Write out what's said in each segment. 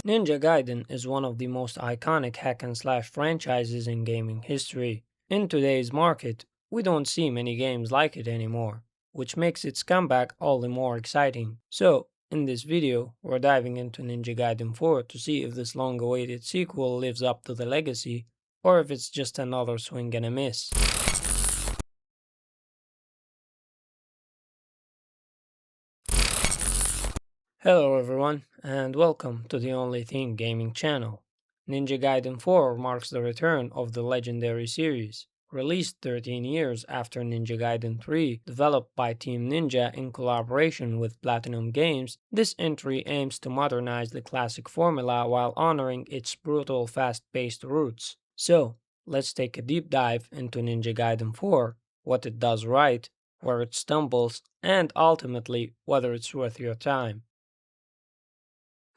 Ninja Gaiden is one of the most iconic hack and slash franchises in gaming history. In today's market, we don't see many games like it anymore, which makes its comeback all the more exciting. So, in this video, we're diving into Ninja Gaiden 4 to see if this long awaited sequel lives up to the legacy, or if it's just another swing and a miss. Hello everyone, and welcome to the Only Thing Gaming channel. Ninja Gaiden 4 marks the return of the legendary series. Released 13 years after Ninja Gaiden 3, developed by Team Ninja in collaboration with Platinum Games, this entry aims to modernize the classic formula while honoring its brutal, fast-paced roots. So, let's take a deep dive into Ninja Gaiden 4, what it does right, where it stumbles, and ultimately whether it's worth your time.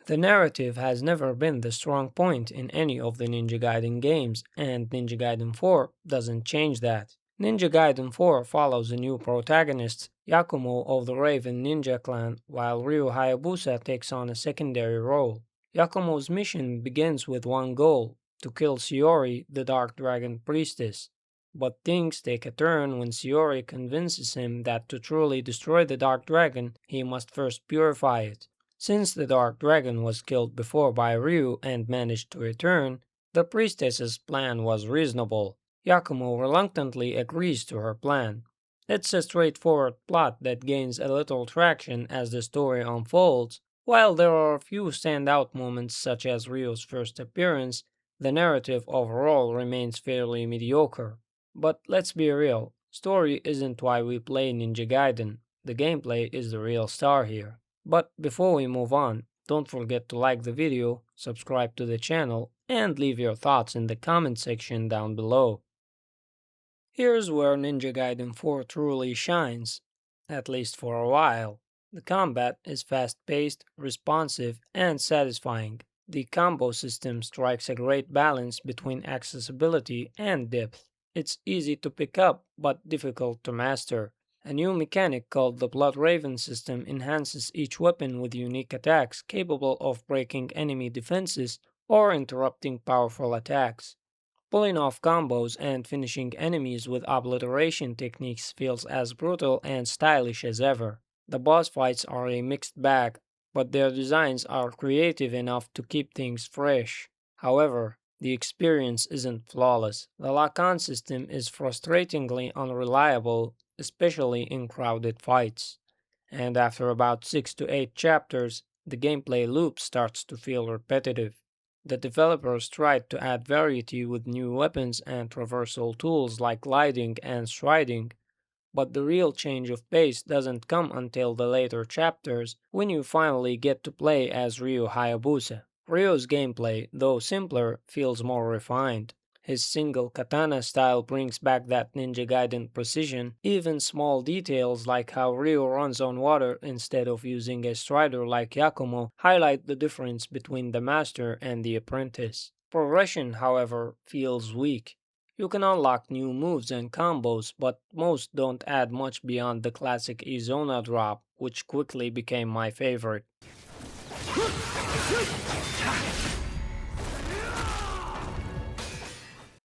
The narrative has never been the strong point in any of the Ninja Gaiden games, and Ninja Gaiden 4 doesn't change that. Ninja Gaiden 4 follows a new protagonist, Yakumo of the Raven Ninja clan, while Ryu Hayabusa takes on a secondary role. Yakumo's mission begins with one goal, to kill Shiori, the Dark Dragon Priestess. But things take a turn when Shiori convinces him that to truly destroy the Dark Dragon, he must first purify it. Since the Dark Dragon was killed before by Ryu and managed to return, the priestess's plan was reasonable. Yakumo reluctantly agrees to her plan. It's a straightforward plot that gains a little traction as the story unfolds. While there are a few standout moments such as Ryu's first appearance, the narrative overall remains fairly mediocre. But let's be real, story isn't why we play Ninja Gaiden. The gameplay is the real star here. But before we move on, don't forget to like the video, subscribe to the channel, and leave your thoughts in the comment section down below. Here's where Ninja Gaiden 4 truly shines, at least for a while. The combat is fast-paced, responsive, and satisfying. The combo system strikes a great balance between accessibility and depth. It's easy to pick up, but difficult to master. A new mechanic called the Blood Raven system enhances each weapon with unique attacks capable of breaking enemy defenses or interrupting powerful attacks. Pulling off combos and finishing enemies with obliteration techniques feels as brutal and stylish as ever. The boss fights are a mixed bag, but their designs are creative enough to keep things fresh. However, the experience isn't flawless. The lock-on system is frustratingly unreliable, especially in crowded fights. And after about 6 to 8 chapters, the gameplay loop starts to feel repetitive. The developers tried to add variety with new weapons and traversal tools like gliding and striding, but the real change of pace doesn't come until the later chapters when you finally get to play as Ryu Hayabusa. Ryu's gameplay, though simpler, feels more refined. His single katana style brings back that Ninja Gaiden precision. Even small details like how Ryu runs on water instead of using a strider like Yakumo highlight the difference between the master and the apprentice. Progression, however, feels weak. You can unlock new moves and combos, but most don't add much beyond the classic Izona drop, which quickly became my favorite.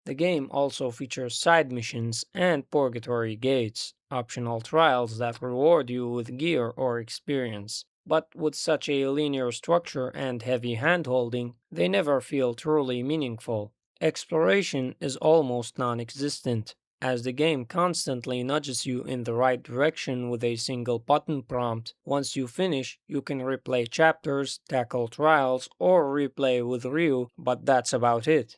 The game also features side missions and purgatory gates, optional trials that reward you with gear or experience. But with such a linear structure and heavy handholding, they never feel truly meaningful. Exploration is almost non-existent, as the game constantly nudges you in the right direction with a single button prompt. Once you finish, you can replay chapters, tackle trials, or replay with Ryu, but that's about it.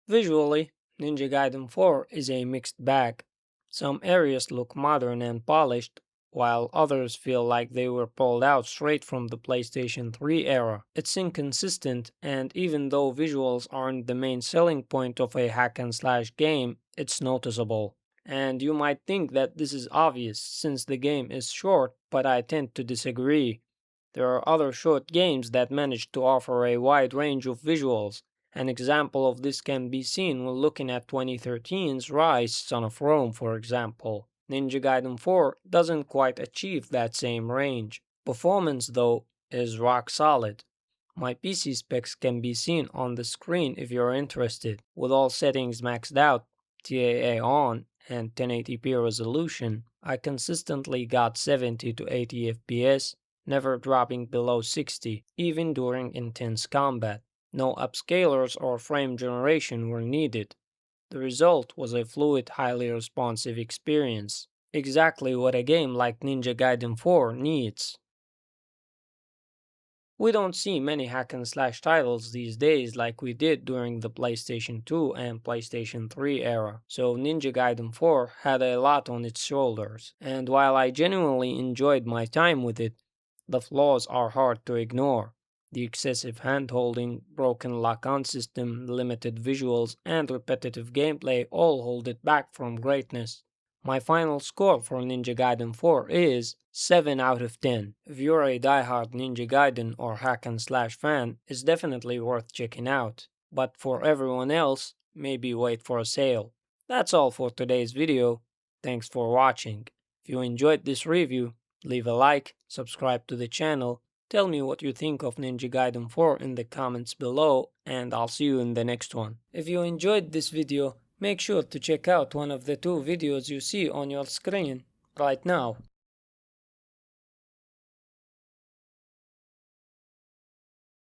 Visually, Ninja Gaiden 4 is a mixed bag. Some areas look modern and polished, while others feel like they were pulled out straight from the PlayStation 3 era. It's inconsistent, and even though visuals aren't the main selling point of a hack and slash game, it's noticeable. And you might think that this is obvious since the game is short, but I tend to disagree. There are other short games that manage to offer a wide range of visuals. An example of this can be seen when looking at 2013's Rise, Son of Rome, for example. Ninja Gaiden 4 doesn't quite achieve that same range. Performance, though, is rock solid. My PC specs can be seen on the screen if you're interested. With all settings maxed out, TAA on, and 1080p resolution, I consistently got 70 to 80 FPS, never dropping below 60, even during intense combat. No upscalers or frame generation were needed. The result was a fluid, highly responsive experience. Exactly what a game like Ninja Gaiden 4 needs. We don't see many hack and slash titles these days like we did during the PlayStation 2 and PlayStation 3 era, so Ninja Gaiden 4 had a lot on its shoulders, and while I genuinely enjoyed my time with it, the flaws are hard to ignore. The excessive hand-holding, broken lock-on system, limited visuals, and repetitive gameplay all hold it back from greatness. My final score for Ninja Gaiden 4 is 7 out of 10. If you're a diehard Ninja Gaiden or hack and slash fan, it's definitely worth checking out. But for everyone else, maybe wait for a sale. That's all for today's video. Thanks for watching. If you enjoyed this review, leave a like, subscribe to the channel, tell me what you think of Ninja Gaiden 4 in the comments below, and I'll see you in the next one. If you enjoyed this video, make sure to check out one of the two videos you see on your screen right now.